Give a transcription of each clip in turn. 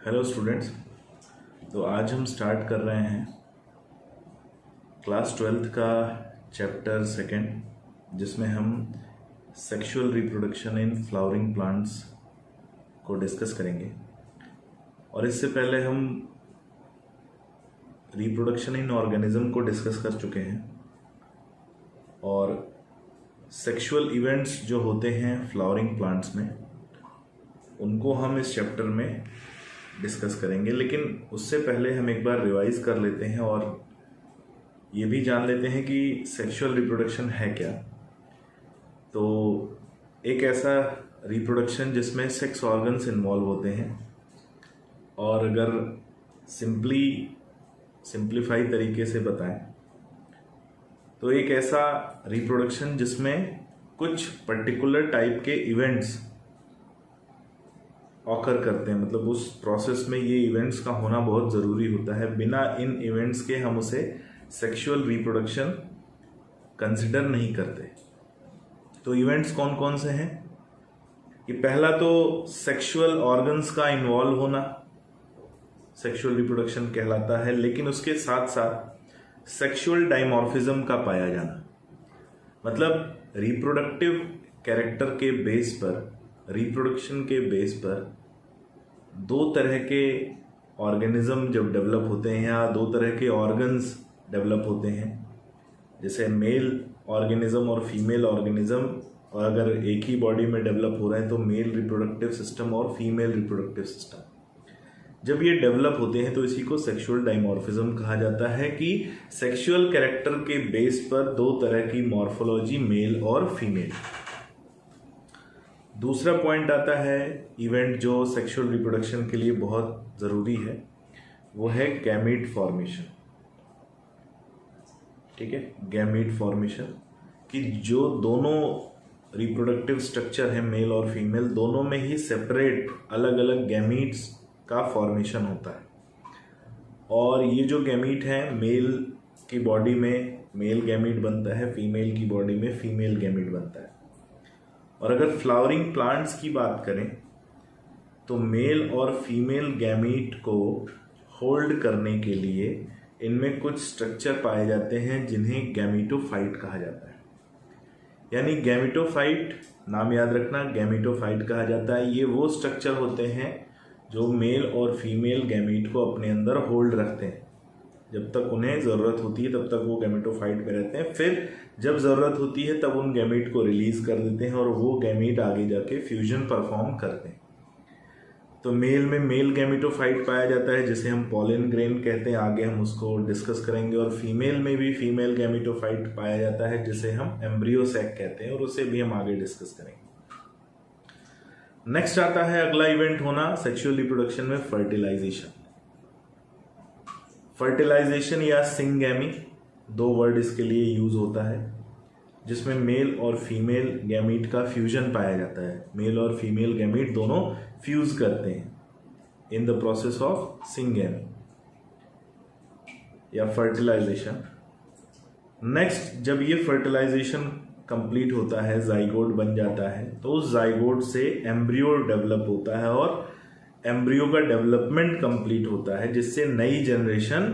Hello students. तो आज हम स्टार्ट कर रहे हैं क्लास 12th का चैप्टर सेकंड, जिसमें हम sexual reproduction in flowering plants को डिस्कस करेंगे। और इससे पहले हम रिप्रोडक्शन इन ऑर्गेनिज्म को डिस्कस कर चुके हैं, और सेक्सुअल इवेंट्स जो होते हैं फ्लावरिंग प्लांट्स में उनको हम इस चैप्टर में डिस्कस करेंगे। लेकिन उससे पहले हम एक बार रिवाइज कर लेते हैं और ये भी जान लेते हैं कि सेक्सुअल रिप्रोडक्शन है क्या। तो एक ऐसा रिप्रोडक्शन जिसमें सेक्स ऑर्गन्स इन्वॉल्व होते हैं, और अगर सिंप्लीफाई तरीके से बताएं तो एक ऐसा रिप्रोडक्शन जिसमें कुछ पर्टिकुलर टाइप के इवेंट्स ऑकर करते हैं, मतलब उस प्रोसेस में ये इवेंट्स का होना बहुत ज़रूरी होता है। बिना इन इवेंट्स के हम उसे सेक्सुअल रिप्रोडक्शन कंसिडर नहीं करते। तो इवेंट्स कौन कौन से हैं? ये पहला तो सेक्सुअल ऑर्गन्स का इन्वॉल्व होना सेक्सुअल रिप्रोडक्शन कहलाता है, लेकिन उसके साथ साथ सेक्सुअल डाइमॉर्फिज्म का पाया जाना, मतलब रिप्रोडक्टिव कैरेक्टर के बेस पर, रिप्रोडक्शन के बेस पर दो तरह के ऑर्गेनिज्म जब डेवलप होते हैं या दो तरह के ऑर्गन्स डेवलप होते हैं, जैसे मेल ऑर्गेनिज्म और फीमेल ऑर्गेनिज्म, और अगर एक ही बॉडी में डेवलप हो रहे हैं तो मेल रिप्रोडक्टिव सिस्टम और फीमेल रिप्रोडक्टिव सिस्टम, जब ये डेवलप होते हैं तो इसी को सेक्सुअल डाइमॉर्फिज्म कहा जाता है कि सेक्सुअल कैरेक्टर के बेस पर दो तरह की मॉर्फोलॉजी, मेल और फीमेल। दूसरा पॉइंट आता है इवेंट जो सेक्सुअल रिप्रोडक्शन के लिए बहुत ज़रूरी है, वो है गैमीट फॉर्मेशन। ठीक है, गैमीट फॉर्मेशन कि जो दोनों रिप्रोडक्टिव स्ट्रक्चर है मेल और फीमेल, दोनों में ही सेपरेट अलग अलग गैमीट्स का फॉर्मेशन होता है। और ये जो गैमीट है, मेल की बॉडी में मेल गैमीट बनता है, फीमेल की बॉडी में फीमेल गैमीट बनता है। और अगर फ्लावरिंग प्लांट्स की बात करें तो मेल और फीमेल गैमीट को होल्ड करने के लिए इनमें कुछ स्ट्रक्चर पाए जाते हैं जिन्हें गैमीटोफाइट कहा जाता है। यानी गैमीटोफाइट, नाम याद रखना, गैमीटोफाइट कहा जाता है। ये वो स्ट्रक्चर होते हैं जो मेल और फीमेल गैमीट को अपने अंदर होल्ड रखते हैं। जब तक उन्हें ज़रूरत होती है तब तक वो गैमीटोफाइट में रहते हैं, फिर जब ज़रूरत होती है तब उन गैमीट को रिलीज़ कर देते हैं और वो गैमीट आगे जाके फ्यूजन परफॉर्म करते हैं। तो मेल में मेल गैमीटोफाइट पाया जाता है जिसे हम पॉलन ग्रेन कहते हैं, आगे हम उसको डिस्कस करेंगे। और फीमेल में भी फीमेल गैमीटोफाइट पाया जाता है जिसे हम एम्ब्रियो सैक कहते हैं, और उसे भी हम आगे डिस्कस करेंगे। नेक्स्ट आता है अगला इवेंट होना सेक्सुअल रिप्रोडक्शन में फर्टिलाइजेशन। फर्टिलाइजेशन या सिंगैमी, दो वर्ड इसके लिए यूज होता है, जिसमें मेल और फीमेल गैमीट का फ्यूजन पाया जाता है। मेल और फीमेल गैमीट दोनों फ्यूज करते हैं in the process of syngamy या फर्टिलाइजेशन। नेक्स्ट, जब ये फर्टिलाइजेशन कंप्लीट होता है, जाइगोट बन जाता है, तो उस जाइगोट से एम्ब्रियो डेवलप होता है और एम्ब्रियो का डेवलपमेंट कंप्लीट होता है, जिससे नई जनरेशन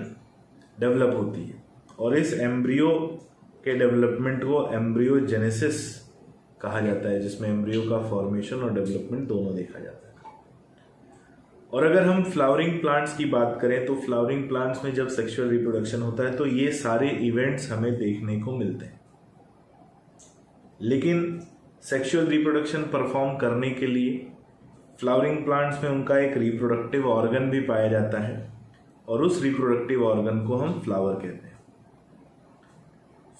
डेवलप होती है। और इस एम्ब्रियो के डेवलपमेंट को एम्ब्रियोजेनेसिस कहा जाता है, जिसमें एम्ब्रियो का फॉर्मेशन और डेवलपमेंट दोनों देखा जाता है। और अगर हम फ्लावरिंग प्लांट्स की बात करें तो फ्लावरिंग प्लांट्स में जब सेक्सुअल रिप्रोडक्शन होता है तो ये सारे इवेंट्स हमें देखने को मिलते हैं। लेकिन सेक्सुअल रिप्रोडक्शन परफॉर्म करने के लिए फ्लावरिंग प्लांट्स में उनका एक रिप्रोडक्टिव ऑर्गन भी पाया जाता है, और उस रिप्रोडक्टिव ऑर्गन को हम फ्लावर कहते हैं।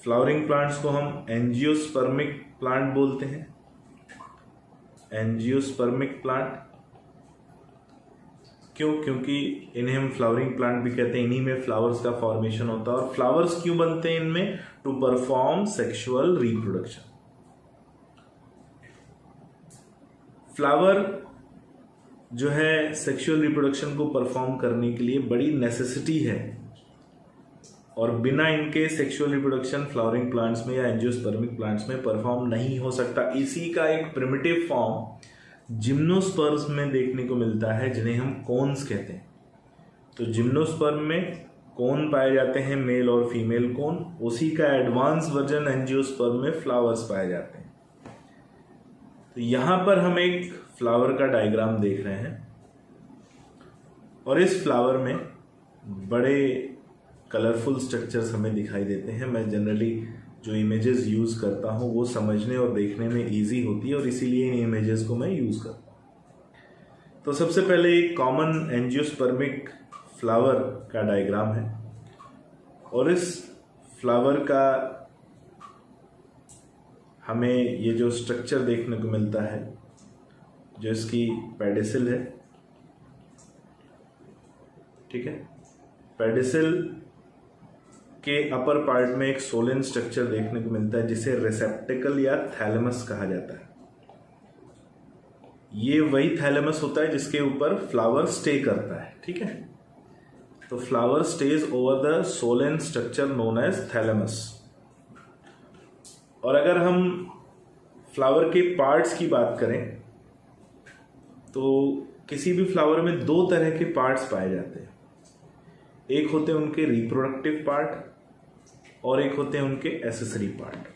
फ्लावरिंग प्लांट्स को हम एंजियोस्पर्मिक प्लांट बोलते हैं। एंजियोस्पर्मिक प्लांट क्यों? क्योंकि इन्हें हम फ्लावरिंग प्लांट भी कहते हैं। इन्हीं में फ्लावर्स का फॉर्मेशन होता है। और फ्लावर्स क्यों बनते हैं इनमें? To perform sexual reproduction. Flower जो है सेक्सुअल रिप्रोडक्शन को परफॉर्म करने के लिए बड़ी नेसेसिटी है, और बिना इनके सेक्सुअल रिप्रोडक्शन फ्लावरिंग प्लांट्स में या एंजियोस्पर्मिक प्लांट्स में परफॉर्म नहीं हो सकता। इसी का एक प्रिमिटिव फॉर्म जिम्नोस्पर्म्स में देखने को मिलता है, जिन्हें हम कोन्स कहते हैं। तो जिम्नोस्पर्म में कोन पाए जाते हैं, मेल और फीमेल कोन। उसी का एडवांस वर्जन एंजियोस्पर्म में फ्लावर्स पाए जाते हैं। तो यहां पर हम एक फ्लावर का डायग्राम देख रहे हैं और इस फ्लावर में बड़े कलरफुल स्ट्रक्चर्स हमें दिखाई देते हैं। मैं जनरली जो इमेजेस यूज करता हूं वो समझने और देखने में इजी होती है और इसीलिए इन इमेजेस को मैं यूज करता हूं। तो सबसे पहले एक कॉमन एंजियोस्पर्मिक फ्लावर का डायग्राम है और इस फ्लावर का हमें ये जो स्ट्रक्चर देखने को मिलता है, जो इसकी पेडिसिल है, ठीक है। पेडिसिल के अपर पार्ट में एक सोलेन स्ट्रक्चर देखने को मिलता है जिसे रिसेप्टिकल या थैलेमस कहा जाता है। ये वही थैलेमस होता है जिसके ऊपर फ्लावर स्टे करता है, ठीक है। तो flower stays over the swollen structure known as thalamus. और अगर हम फ्लावर के पार्ट्स की बात करें तो किसी भी फ्लावर में दो तरह के पार्ट्स पाए जाते हैं। एक होते हैं उनके रिप्रोडक्टिव पार्ट और एक होते हैं उनके एसेसरी पार्ट।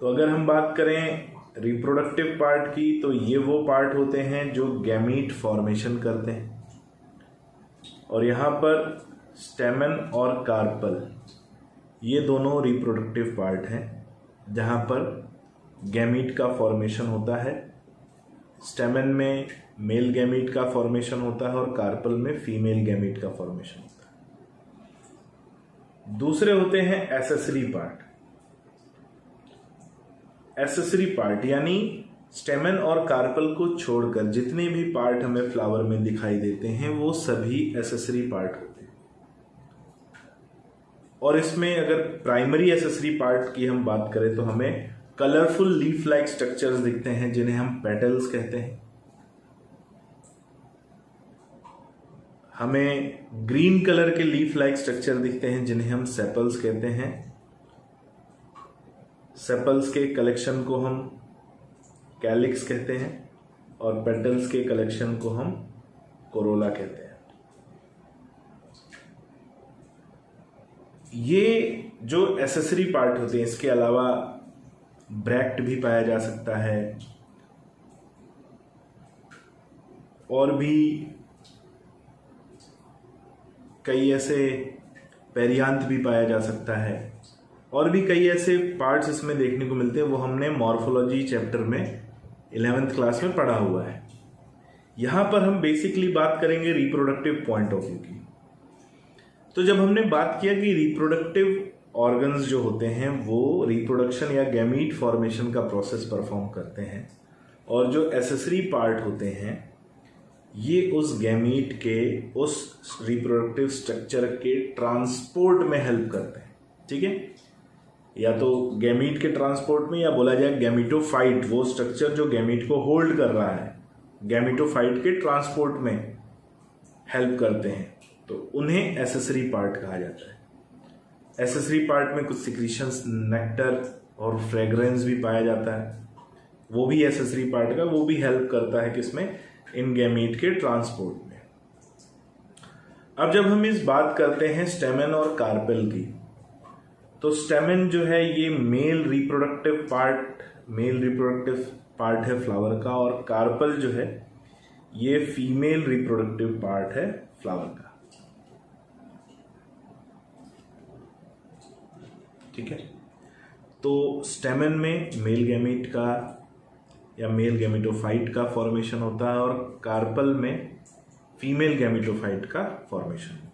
तो अगर हम बात करें रिप्रोडक्टिव पार्ट की तो ये वो पार्ट होते हैं जो गैमीट फॉर्मेशन करते हैं। और यहाँ पर स्टेमन और कार्पल ये दोनों रिप्रोडक्टिव पार्ट हैं जहाँ पर गैमीट का फॉर्मेशन होता है। स्टेमन में मेल गैमीट का फॉर्मेशन होता है और कार्पल में फीमेल गैमीट का फॉर्मेशन होता है। दूसरे होते हैं एसेसरी पार्ट। एसेसरी पार्ट यानी स्टेमन और कार्पल को छोड़कर जितने भी पार्ट हमें फ्लावर में दिखाई देते हैं वो सभी एसेसरी पार्ट होते हैं। और इसमें अगर प्राइमरी एसेसरी पार्ट की हम बात करें तो हमें कलरफुल लीफ लाइक स्ट्रक्चर्स दिखते हैं जिन्हें हम पेटल्स कहते हैं। हमें ग्रीन कलर के लीफ लाइक स्ट्रक्चर दिखते हैं जिन्हें हम सेपल्स कहते हैं। सेपल्स के कलेक्शन को हम कैलिक्स कहते हैं और पेटल्स के कलेक्शन को हम कोरोला कहते हैं। ये जो एसेसरी पार्ट होते हैं इसके अलावा ब्रैक्ट भी पाया जा सकता है और भी कई ऐसे पेरियांत भी पाया जा सकता है और भी कई ऐसे पार्ट्स इसमें देखने को मिलते हैं। वो हमने मॉर्फोलॉजी चैप्टर में 11th क्लास में पढ़ा हुआ है। यहां पर हम बेसिकली बात करेंगे रिप्रोडक्टिव पॉइंट ऑफ व्यू की। तो जब हमने बात किया कि रिप्रोडक्टिव ऑर्गन्स जो होते हैं वो रिप्रोडक्शन या गैमीट फॉर्मेशन का प्रोसेस परफॉर्म करते हैं और जो एसेसरी पार्ट होते हैं ये उस गैमीट के उस रिप्रोडक्टिव स्ट्रक्चर के ट्रांसपोर्ट में हेल्प करते हैं, ठीक है। या तो गैमीट के ट्रांसपोर्ट में या बोला जाए गैमीटोफाइट, वो स्ट्रक्चर जो गैमीट को होल्ड कर रहा है, गैमीटोफाइट के ट्रांसपोर्ट में हेल्प करते हैं, तो उन्हें एसेसरी पार्ट कहा जाता है। एसेसरी पार्ट में कुछ सिक्रीशंस, नेक्टर और फ्रेग्रेंस भी पाया जाता है, वो भी एसेसरी पार्ट का, वो भी हेल्प करता है किसमें, इन गैमीट के ट्रांसपोर्ट में। अब जब हम इस बात करते हैं स्टेमन और कार्पेल की, तो स्टेमन जो है ये मेल रिप्रोडक्टिव पार्ट है फ्लावर का और कार्पल जो है ये फीमेल रिप्रोडक्टिव पार्ट है फ्लावर का, ठीक है। तो स्टेमन में मेल गैमीट का या मेल गैमीटोफाइट का फॉर्मेशन होता है और कार्पल में फीमेल गैमीटोफाइट का फॉर्मेशन होता है।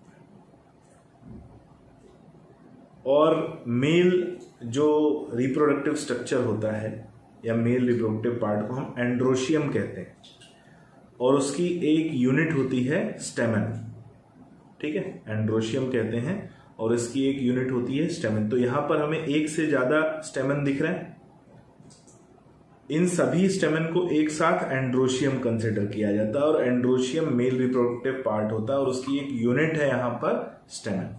और मेल जो रिप्रोडक्टिव स्ट्रक्चर होता है या मेल रिप्रोडक्टिव पार्ट को हम एंड्रोशियम कहते हैं और उसकी एक यूनिट होती है स्टेमन, ठीक है। एंड्रोशियम कहते हैं और इसकी एक यूनिट होती है स्टेमन। तो यहां पर हमें एक से ज्यादा स्टेमन दिख रहे हैं। इन सभी स्टेमन को एक साथ एंड्रोशियम कंसिडर किया जाता है और एंड्रोशियम मेल रिप्रोडक्टिव पार्ट होता है और उसकी एक यूनिट है यहां पर स्टेमन।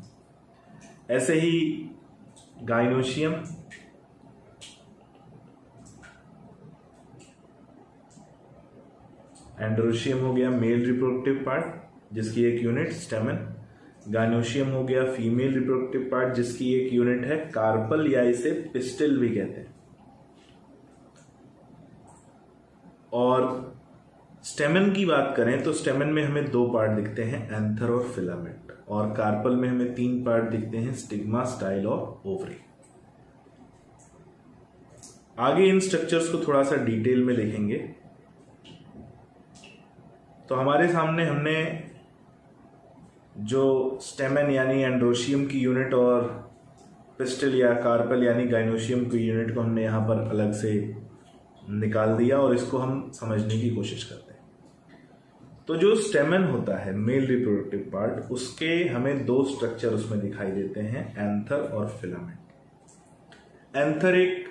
ऐसे ही गाइनोशियम, एंड्रोशियम हो गया मेल रिप्रोडक्टिव पार्ट जिसकी एक यूनिट स्टेमन, गाइनोशियम हो गया फीमेल रिप्रोडक्टिव पार्ट जिसकी एक यूनिट है कार्पल या इसे पिस्टिल भी कहते हैं। और स्टेमन की बात करें तो स्टेमन में हमें 2 पार्ट दिखते हैं, एंथर और फिलामेंट, और कार्पल में हमें 3 पार्ट दिखते हैं, स्टिग्मा, स्टाइल और ओवरी। आगे इन स्ट्रक्चर्स को थोड़ा सा डिटेल में देखेंगे। तो हमारे सामने हमने जो स्टेमन यानी एंड्रोशियम की यूनिट और पिस्टिल या कार्पल यानी गाइनोशियम की यूनिट को हमने यहाँ पर अलग से निकाल दिया और इसको हम समझने की कोशिश करते हैं। तो जो स्टेमन होता है मेल रिप्रोडक्टिव पार्ट, उसके हमें 2 स्ट्रक्चर उसमें दिखाई देते हैं, एंथर और फिलामेंट। एंथर एक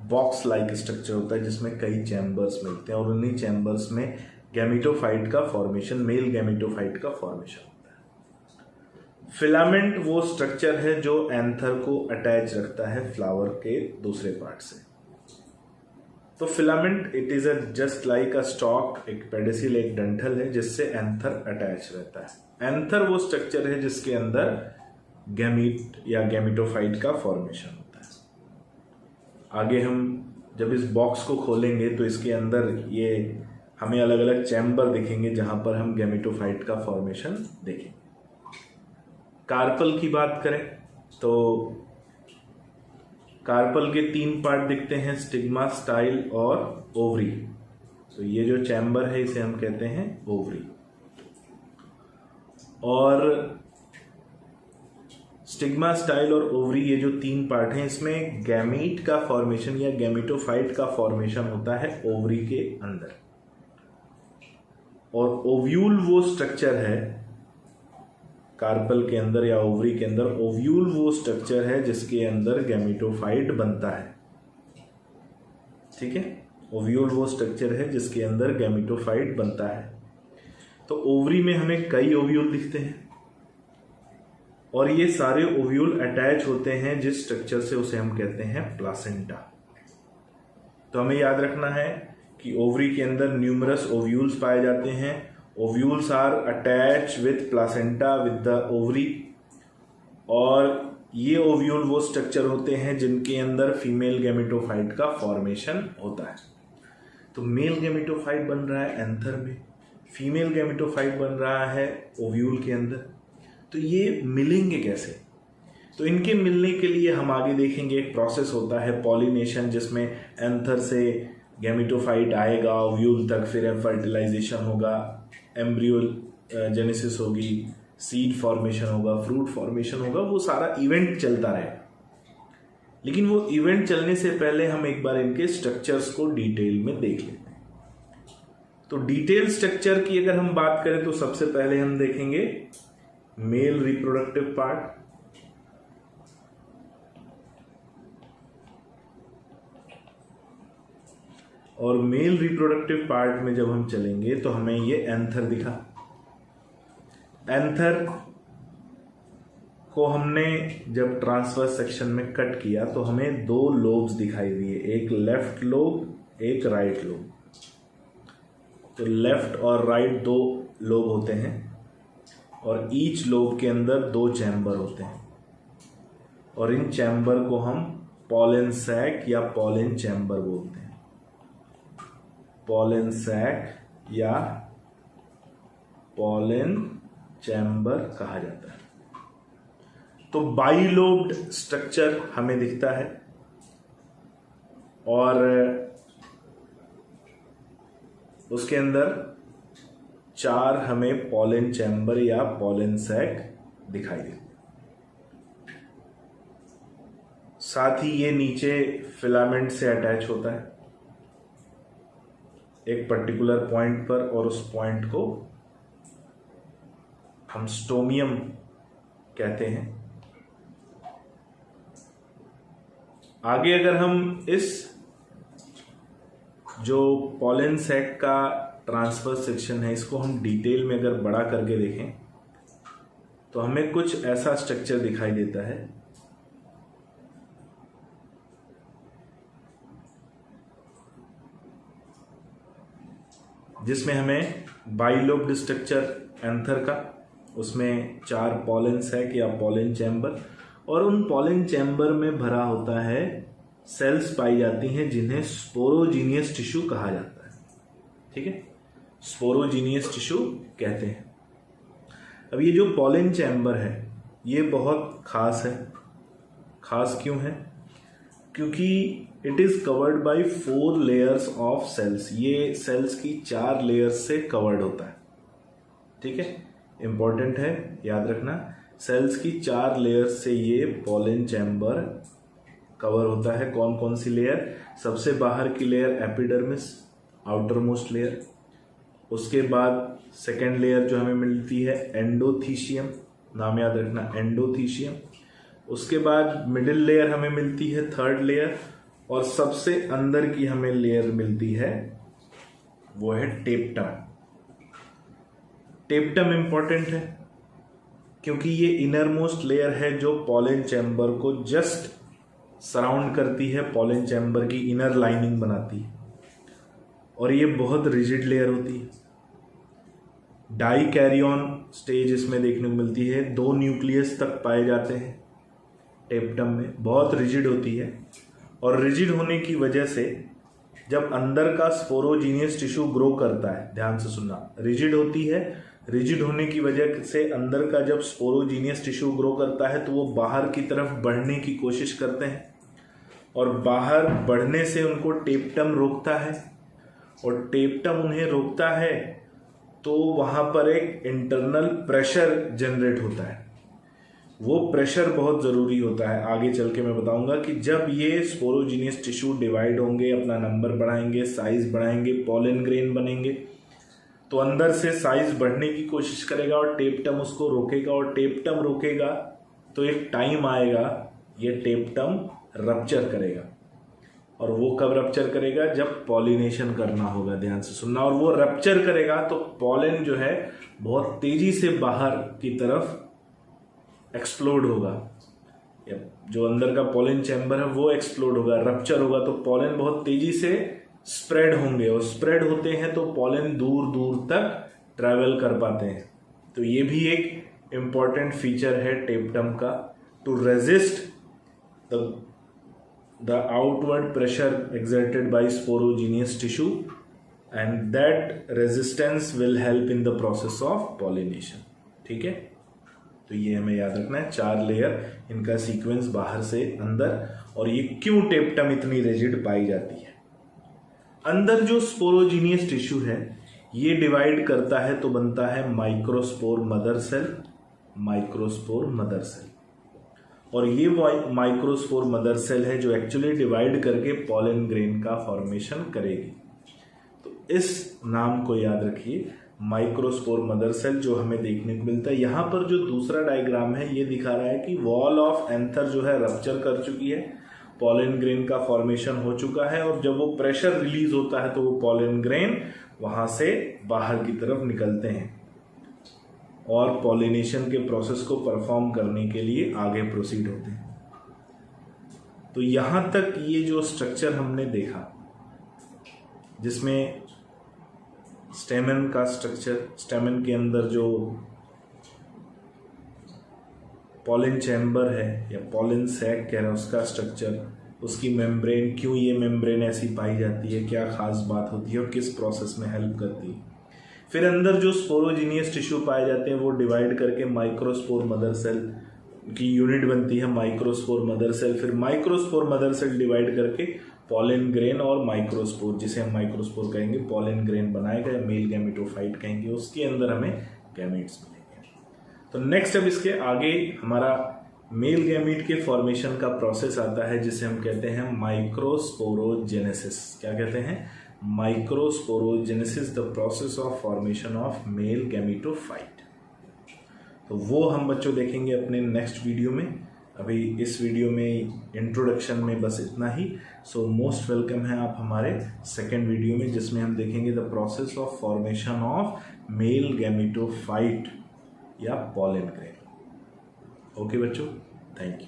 बॉक्स लाइक स्ट्रक्चर होता है जिसमें कई चैम्बर्स मिलते हैं और उन्हीं चैम्बर्स में गैमेटोफाइट का फॉर्मेशन, मेल गैमेटोफाइट का फॉर्मेशन होता है। फिलामेंट वो स्ट्रक्चर है जो एंथर को अटैच रखता है फ्लावर के दूसरे पार्ट से। तो filament it is just like a stock, एक पेडिसिल, एक डंठल है जिससे एंथर अटैच रहता है। एंथर वो स्ट्रक्चर है जिसके अंदर गैमीट या गैमेटोफाइट का फॉर्मेशन होता है। आगे हम जब इस बॉक्स को खोलेंगे तो इसके अंदर ये हमें अलग अलग चैम्बर दिखेंगे जहां पर हम गैमेटोफाइट का फॉर्मेशन देखेंगे। कार्पल की बात करें तो कार्पल के 3 पार्ट दिखते हैं, स्टिग्मा, स्टाइल और ओवरी। तो ये जो चैम्बर है इसे हम कहते हैं ओवरी। और स्टिग्मा, स्टाइल और ओवरी ये जो 3 पार्ट हैं इसमें गैमीट का फॉर्मेशन या गैमेटोफाइट का फॉर्मेशन होता है ओवरी के अंदर। और ओव्यूल वो स्ट्रक्चर है कार्पल के अंदर या ओवरी के अंदर, ओव्यूल वो स्ट्रक्चर है जिसके अंदर गैमेटोफाइट बनता है। ठीक है, ओव्यूल वो स्ट्रक्चर है जिसके अंदर गैमेटोफाइट बनता है। तो ओवरी में हमें कई ओव्यूल दिखते हैं और ये सारे ओव्यूल अटैच होते हैं जिस स्ट्रक्चर से, उसे हम कहते हैं प्लासेंटा। तो हमें याद रखना है कि ओवरी के अंदर न्यूमरस ओव्यूल्स पाए जाते हैं। Ovules are attach with placenta with the ovary, और ये ओव्यूल वो स्ट्रक्चर होते हैं जिनके अंदर फीमेल गैमेटोफाइट का फॉर्मेशन होता है। तो मेल गैमेटोफाइट बन रहा है एंथर में, फीमेल गैमेटोफाइट बन रहा है ओव्यूल के अंदर। तो ये मिलेंगे कैसे? तो इनके मिलने के लिए हम आगे देखेंगे एक प्रोसेस होता है पॉलिनेशन, जिसमें एंथर से गैमेटोफाइट आएगा ओव्यूल तक, फिर फर्टिलाइजेशन होगा, एम्ब्रियो जेनेसिस होगी, सीड फॉर्मेशन होगा, फ्रूट फॉर्मेशन होगा, वो सारा इवेंट चलता रहेगा। लेकिन वो इवेंट चलने से पहले हम एक बार इनके स्ट्रक्चर्स को डिटेल में देख लेते हैं। तो डिटेल स्ट्रक्चर की अगर हम बात करें तो सबसे पहले हम देखेंगे मेल रिप्रोडक्टिव पार्ट। और मेल रिप्रोडक्टिव पार्ट में जब हम चलेंगे तो हमें ये एंथर दिखा। एंथर को हमने जब ट्रांसवर्स सेक्शन में कट किया तो हमें 2 लोब्स दिखाई दिए, एक लेफ्ट लोब, एक राइट लोब। तो लेफ्ट और राइट 2 लोब होते हैं और ईच लोब के अंदर 2 चैम्बर होते हैं, और इन चैम्बर को हम पॉलन सैक या पॉलन चैम्बर बोलते हैं। पॉलन सैक या पॉलन चैम्बर कहा जाता है। तो बाइलोब्ड स्ट्रक्चर हमें दिखता है और उसके अंदर 4 हमें पॉलन चैम्बर या पॉलन सैक दिखाई देते हैं। साथ ही ये नीचे फिलामेंट से अटैच होता है एक पर्टिकुलर पॉइंट पर, और उस पॉइंट को हम स्टोमियम कहते हैं। आगे अगर हम इस जो पॉलन सैक का ट्रांसवर्स सेक्शन है इसको हम डिटेल में अगर बड़ा करके देखें तो हमें कुछ ऐसा स्ट्रक्चर दिखाई देता है। जिसमें हमें बाइलोब्ड स्ट्रक्चर एंथर का, उसमें 4 पॉलन सैक या पॉलन चैम्बर, और उन पॉलन चैम्बर में भरा होता है सेल्स पाई जाती हैं जिन्हें स्पोरोजीनियस टिश्यू कहा जाता है। ठीक है, स्पोरोजीनियस टिश्यू कहते हैं। अब ये जो पॉलन चैम्बर है ये बहुत खास है। खास क्यों है? क्योंकि it is covered by 4 layers of cells. ये सेल्स की 4 लेयर्स से कवर्ड होता है। ठीक है, इंपॉर्टेंट है, याद रखना। सेल्स की 4 लेयर्स से ये पॉलन चैम्बर कवर होता है। कौन कौन सी लेयर? सबसे बाहर की layer epidermis, outer most layer. उसके बाद सेकेंड लेयर जो हमें मिलती है एंडोथीशियम, नाम याद रखना, एंडोथीशियम। उसके बाद मिडिल लेयर हमें मिलती है थर्ड लेयर, और सबसे अंदर की हमें लेयर मिलती है वो है टेप्टम। टेप्टम इंपॉर्टेंट है क्योंकि ये इनर मोस्ट लेयर है जो पॉलन चैम्बर को जस्ट सराउंड करती है, पॉलन चैम्बर की इनर लाइनिंग बनाती है, और ये बहुत रिजिड लेयर होती है। डाई कैरियन स्टेज इसमें देखने को मिलती है, 2 न्यूक्लियस तक पाए जाते हैं टेप्टम में, बहुत रिजिड होती है। और रिजिड होने की वजह से जब अंदर का स्पोरोजीनियस टिश्यू ग्रो करता है, ध्यान से सुनना, रिजिड होती है, रिजिड होने की वजह से अंदर का जब स्पोरोजीनियस टिश्यू ग्रो करता है तो वो बाहर की तरफ बढ़ने की कोशिश करते हैं, और बाहर बढ़ने से उनको टेप्टम रोकता है, और टेप्टम उन्हें रोकता है तो वहां पर एक इंटरनल प्रेशर जनरेट होता है। वो प्रेशर बहुत ज़रूरी होता है। आगे चल के मैं बताऊंगा कि जब ये स्पोरोजीनियस टिश्यू डिवाइड होंगे, अपना नंबर बढ़ाएंगे, साइज बढ़ाएंगे, पॉलन ग्रेन बनेंगे, तो अंदर से साइज बढ़ने की कोशिश करेगा और टेप्टम उसको रोकेगा, और टेप्टम रोकेगा तो एक टाइम आएगा ये टेप्टम रप्चर करेगा। और वो कब रप्चर करेगा? जब पॉलिनेशन करना होगा, ध्यान से सुनना। और वो रप्चर करेगा तो पॉलन जो है बहुत तेजी से बाहर की तरफ एक्सप्लोड होगा, या जो अंदर का पॉलन चैम्बर है वो एक्सप्लोड होगा, रप्चर होगा, तो पॉलन बहुत तेजी से स्प्रेड होंगे, और स्प्रेड होते हैं तो पॉलन दूर दूर तक ट्रैवल कर पाते हैं। तो ये भी एक इम्पॉर्टेंट फीचर है टेप्टम का, to resist the outward pressure exerted by sporogenous tissue, and that resistance will help in the process of pollination। ठीक है, तो ये हमें याद रखना है, 4 लेयर, इनका सीक्वेंस बाहर से अंदर। और ये क्यों टेप्टम इतनी रिजिड पाई जाती है? अंदर जो स्पोरोजीनियस टिश्यू है ये डिवाइड करता है तो बनता है microspore mother cell, microspore mother cell. और ये माइक्रोस्पोर मदर सेल है जो एक्चुअली डिवाइड करके पॉलन ग्रेन का फॉर्मेशन करेगी। तो इस नाम को याद रखिए, माइक्रोस्पोर मदर सेल, जो हमें देखने को मिलता है। यहाँ पर जो दूसरा डायग्राम है ये दिखा रहा है कि वॉल ऑफ एंथर जो है रप्चर कर चुकी है, पॉलन ग्रेन का फॉर्मेशन हो चुका है, और जब वो प्रेशर रिलीज होता है तो वो पॉलन ग्रेन वहां से बाहर की तरफ निकलते हैं और पॉलिनेशन के प्रोसेस को परफॉर्म करने के लिए आगे प्रोसीड होते हैं। तो यहां तक ये जो स्ट्रक्चर हमने देखा, जिसमें स्टेमन का स्ट्रक्चर, स्टेमन के अंदर जो पॉलन चैम्बर है या पॉलन सैक कह रहा है उसका स्ट्रक्चर, उसकी मेम्ब्रेन, क्यों ये मेम्ब्रेन ऐसी पाई जाती है, क्या खास बात होती है और किस प्रोसेस में हेल्प करती है। फिर अंदर जो स्पोरोजीनियस टिश्यू पाए जाते हैं वो डिवाइड करके माइक्रोस्पोर मदर सेल की यूनिट बनती है, माइक्रोस्पोर मदर सेल। फिर माइक्रोस्पोर मदर सेल डिवाइड करके पॉलन ग्रेन और माइक्रोस्पोर, जिसे हम माइक्रोस्पोर कहेंगे, पॉलन ग्रेन बनाएगा, मेल गैमेटोफाइट कहेंगे, उसके अंदर हमें गैमेट्स मिलेंगे। तो नेक्स्ट अब इसके आगे हमारा मेल गैमीट के फॉर्मेशन का प्रोसेस आता है जिसे हम कहते हैं माइक्रोस्पोरोजेनेसिस। क्या कहते हैं? Microsporogenesis, the process of formation of male gametophyte. तो वो हम बच्चों देखेंगे अपने नेक्स्ट वीडियो में। अभी इस वीडियो में इंट्रोडक्शन में बस इतना ही। सो मोस्ट वेलकम है आप हमारे सेकेंड वीडियो में, जिसमें हम देखेंगे the process of formation of male gametophyte या पॉलन ग्रेन। ओके बच्चों, थैंक यू।